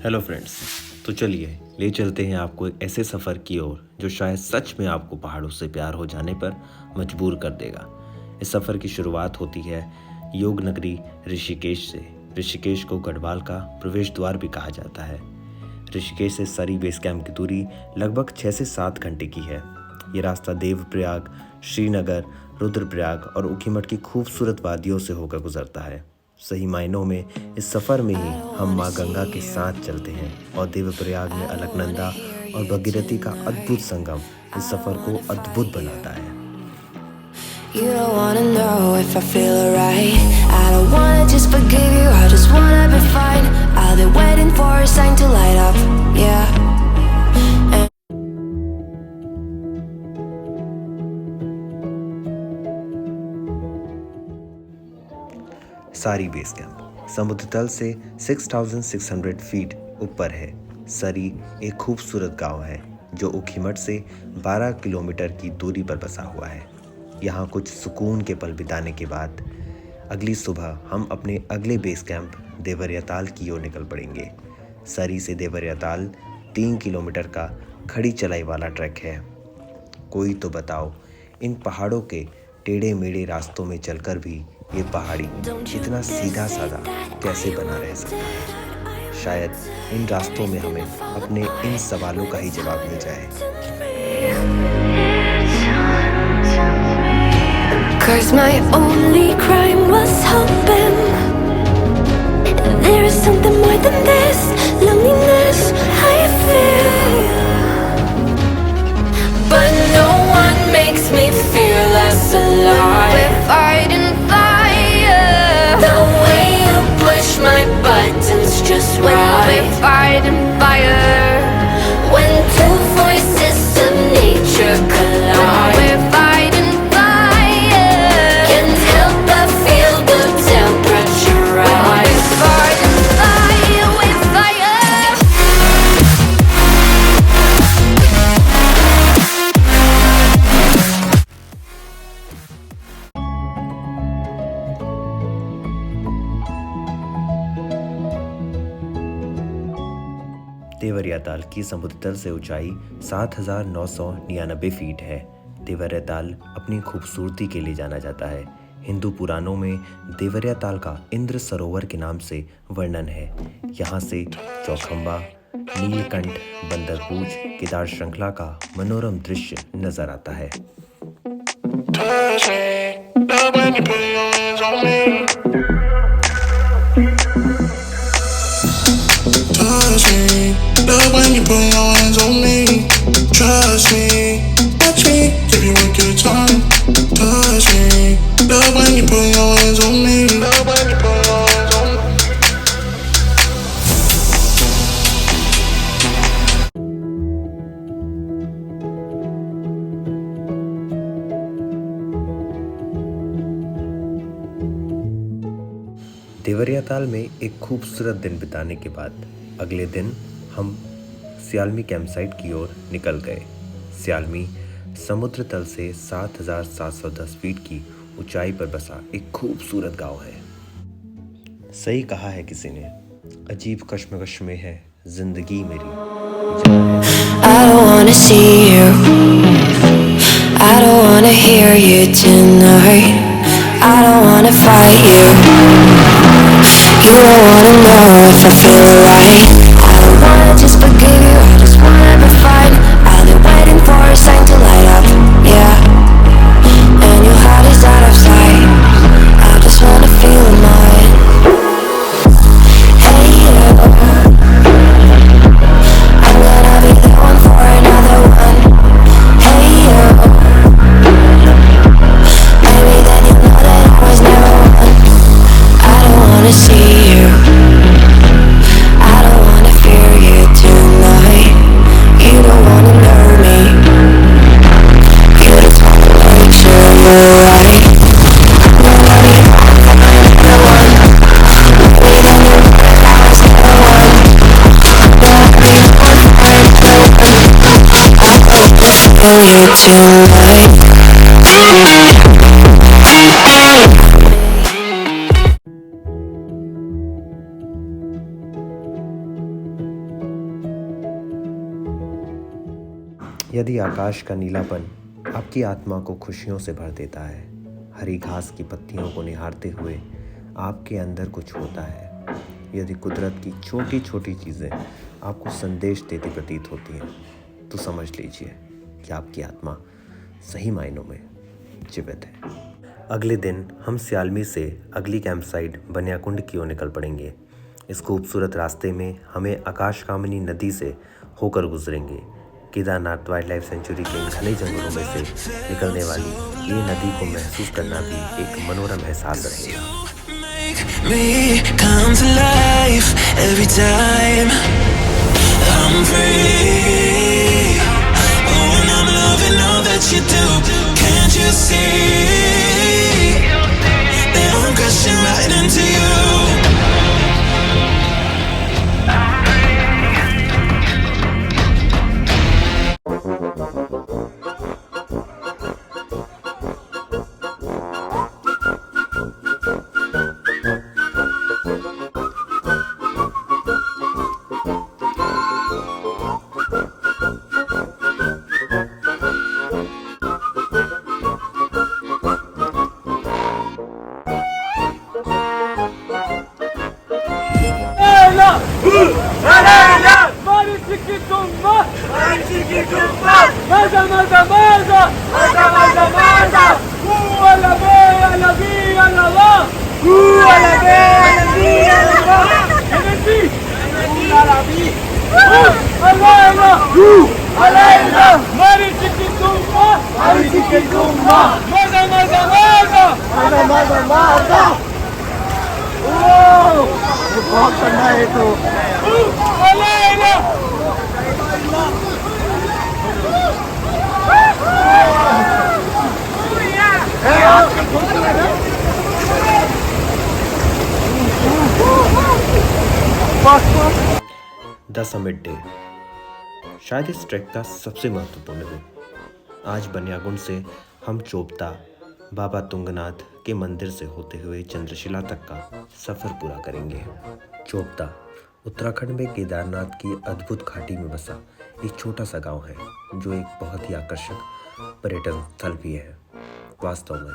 Hello friends. तो चलिए ले चलते हैं आपको एक ऐसे सफ़र की ओर जो शायद सच में आपको पहाड़ों से प्यार हो जाने पर मजबूर कर देगा। इस सफ़र की शुरुआत होती है योग नगरी ऋषिकेश से। ऋषिकेश को गढ़वाल का प्रवेश द्वार भी कहा जाता है। ऋषिकेश से सरी बेस कैंप की दूरी लगभग 6 से 7 घंटे की है। ये रास्ता देवप्रयाग, श्रीनगर, रुद्रप्रयाग और ऊखीमठ की खूबसूरत वादियों से होकर गुजरता है। सही मायनों में इस सफ़र में ही हम माँ गंगा के साथ चलते हैं और देवप्रयाग में अलकनंदा और भगीरथी का अद्भुत संगम इस सफ़र को अद्भुत बनाता है। You don't wanna know if I feel alright. I don't wanna just forgive you, I just wanna be fine. I'll be waiting for a sign to light up, yeah. सारी बेस कैंप समुद्र तल से 6600 feet ऊपर है। सरी एक खूबसूरत गांव है जो ऊखीमठ से 12 किलोमीटर की दूरी पर बसा हुआ है। यहाँ कुछ सुकून के पल बिताने के बाद अगली सुबह हम अपने अगले बेस कैंप देवरियाताल की ओर निकल पड़ेंगे। सरी से देवरियाताल 3 किलोमीटर का खड़ी चलाई वाला ट्रैक है। कोई तो बताओ, इन पहाड़ों के टेढ़े मेढ़े रास्तों में चलकर भी ये पहाड़ी इतना सीधा साधा कैसे बना रह सकता है। शायद इन रास्तों में हमें अपने इन सवालों का ही जवाब मिल जाए। Cause my only crime was hoping there is something more than this loneliness I feel, but no one makes me feel less alive. We're fighting fire, the way you push my buttons just right. We're fighting fire, when two voices of nature collide. We're fighting fire, can't help but feel the temperature rise. We're fighting fire with fire. Deoriatal की समुद्र तल से ऊंचाई 7999 feet है। देवरियाताल अपनी खूबसूरती के लिए जाना जाता है। हिंदू पुराणों में देवरियाताल का इंद्र सरोवर के नाम से वर्णन है। यहाँ से चौखंबा, नीलकंठ, बंदरपूज, केदार श्रृंखला का मनोरम दृश्य नजर आता है। Love when you put your hands on me. Trust me, watch me, if you work your time. Touch me. Love when you put your hands on me. Love when you put your hands on me. Deoriatal में एक खूबसूरत दिन बिताने के बाद अगले दिन हम सियालमी कैंपसाइट की ओर निकल गए। सियालमी समुद्र तल से 7710 फीट की ऊंचाई पर बसा एक खूबसूरत गांव है। सही कहा है किसी ने, अजीब कश्मकश में है जिंदगी मेरी। I don't wanna see you, I don't wanna hear you tonight. I don't wanna fight you, you don't wanna know if I feel right. I don't wanna just forgive you, I just wanna be fine. I'll be waiting for a sign to light up, yeah. And your heart is out of sight, I just wanna feel mine. Hey you, I'm gonna be the one for another one. Hey you, maybe then you know that I was never one. I don't wanna see you, I don't wanna fear you tonight. You don't wanna know me, you just wanna make sure you're right. Nobody knows I'm the one, maybe then you know that I was never one. But we don't find the one, I hope to feel you tonight. यदि आकाश का नीलापन आपकी आत्मा को खुशियों से भर देता है, हरी घास की पत्तियों को निहारते हुए आपके अंदर कुछ होता है, यदि कुदरत की छोटी छोटी चीज़ें आपको संदेश देती प्रतीत होती हैं, तो समझ लीजिए कि आपकी आत्मा सही मायनों में जीवित है। अगले दिन हम सियालमी से अगली कैंप साइट बनियाकुंड की ओर निकल पड़ेंगे। इस खूबसूरत रास्ते में हमें आकाशकामनी नदी से होकर गुजरेंगे। केदारनाथ वाइल्ड लाइफ सेंचुरी के घने जंगलों में से निकलने वाली ये नदी को महसूस करना भी एक मनोरम एहसास रहेगा। Me come to life every time I'm free. Oh, and I'm loving all that you do. Can't you see that I'm crashing right into you? बहुत ठंडा है तो द समिट डे शायद इस ट्रैक का सबसे महत्वपूर्ण दिन। आज बनियाकुंड से हम चोपता बाबा तुंगनाथ के मंदिर से होते हुए चंद्रशिला तक का सफ़र पूरा करेंगे। चोपता उत्तराखंड में केदारनाथ की अद्भुत घाटी में बसा एक छोटा सा गांव है, जो एक बहुत ही आकर्षक पर्यटन स्थल भी है। वास्तव में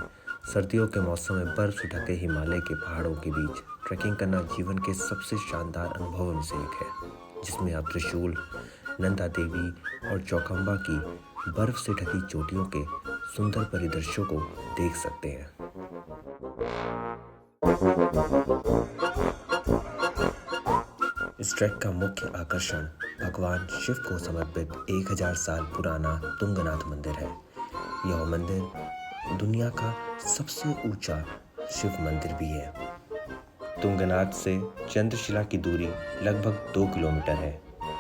सर्दियों के मौसम में बर्फ से ढके हिमालय के पहाड़ों के बीच ट्रैकिंग करना जीवन के सबसे शानदार अनुभवों में से एक है, जिसमें आप त्रिशूल, नंदा देवी और चौखंबा की बर्फ से ढकी चोटियों के सुंदर परिदृश्यों को देख सकते हैं। इस ट्रैक का मुख्य आकर्षण भगवान शिव को समर्पित 1000 साल पुराना तुंगनाथ मंदिर है। यह मंदिर दुनिया का सबसे ऊंचा शिव मंदिर भी है। तुंगनाथ से चंद्रशिला की दूरी लगभग 2 किलोमीटर है।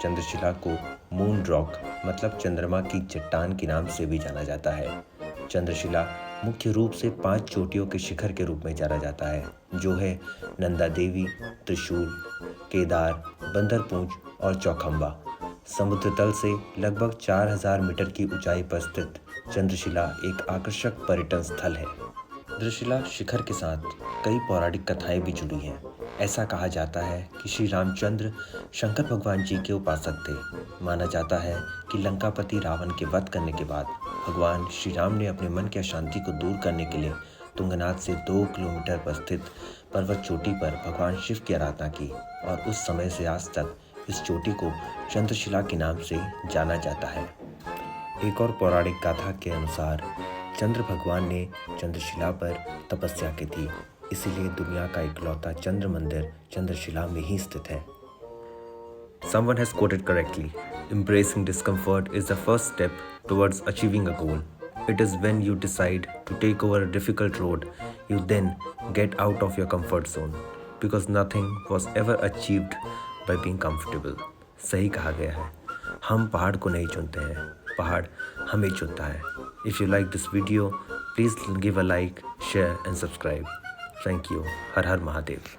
चंद्रशिला को मून रॉक मतलब चंद्रमा की चट्टान के नाम से भी जाना जाता है। चंद्रशिला मुख्य रूप से 5 चोटियों के शिखर के रूप में जाना जाता है, जो है नंदा देवी, त्रिशूल, केदार, बंदरपूंछ और चौखंबा। समुद्र तल से लगभग 4000 मीटर की ऊंचाई पर स्थित चंद्रशिला एक आकर्षक पर्यटन स्थल है। चंद्रशिला शिखर के साथ कई पौराणिक कथाएं भी जुड़ी हैं। ऐसा कहा जाता है कि श्री रामचंद्र शंकर भगवान जी के उपासक थे। माना जाता है कि लंकापति रावण के वध करने के बाद भगवान श्री राम ने अपने मन की अशांति को दूर करने के लिए तुंगनाथ से 2 किलोमीटर पर स्थित पर्वत चोटी पर भगवान शिव की आराधना की, और उस समय से आज तक इस चोटी को चंद्रशिला के नाम से जाना जाता है। एक और पौराणिक गाथा के अनुसार चंद्र भगवान ने चंद्रशिला पर तपस्या की थी, इसीलिए दुनिया का इकलौता चंद्र मंदिर चंद्रशिला में ही स्थित है। Someone has quoted correctly. Embracing discomfort is the first step towards achieving a goal. It is when you decide to take over a difficult road, you then get out of your comfort zone, because nothing was ever achieved by being comfortable. सही कहा गया है। हम पहाड़ को नहीं चुनते हैं, पहाड़ हमें चुनता है। If you like this video, please give a like, share and subscribe. Thank you. Her her Mahadev.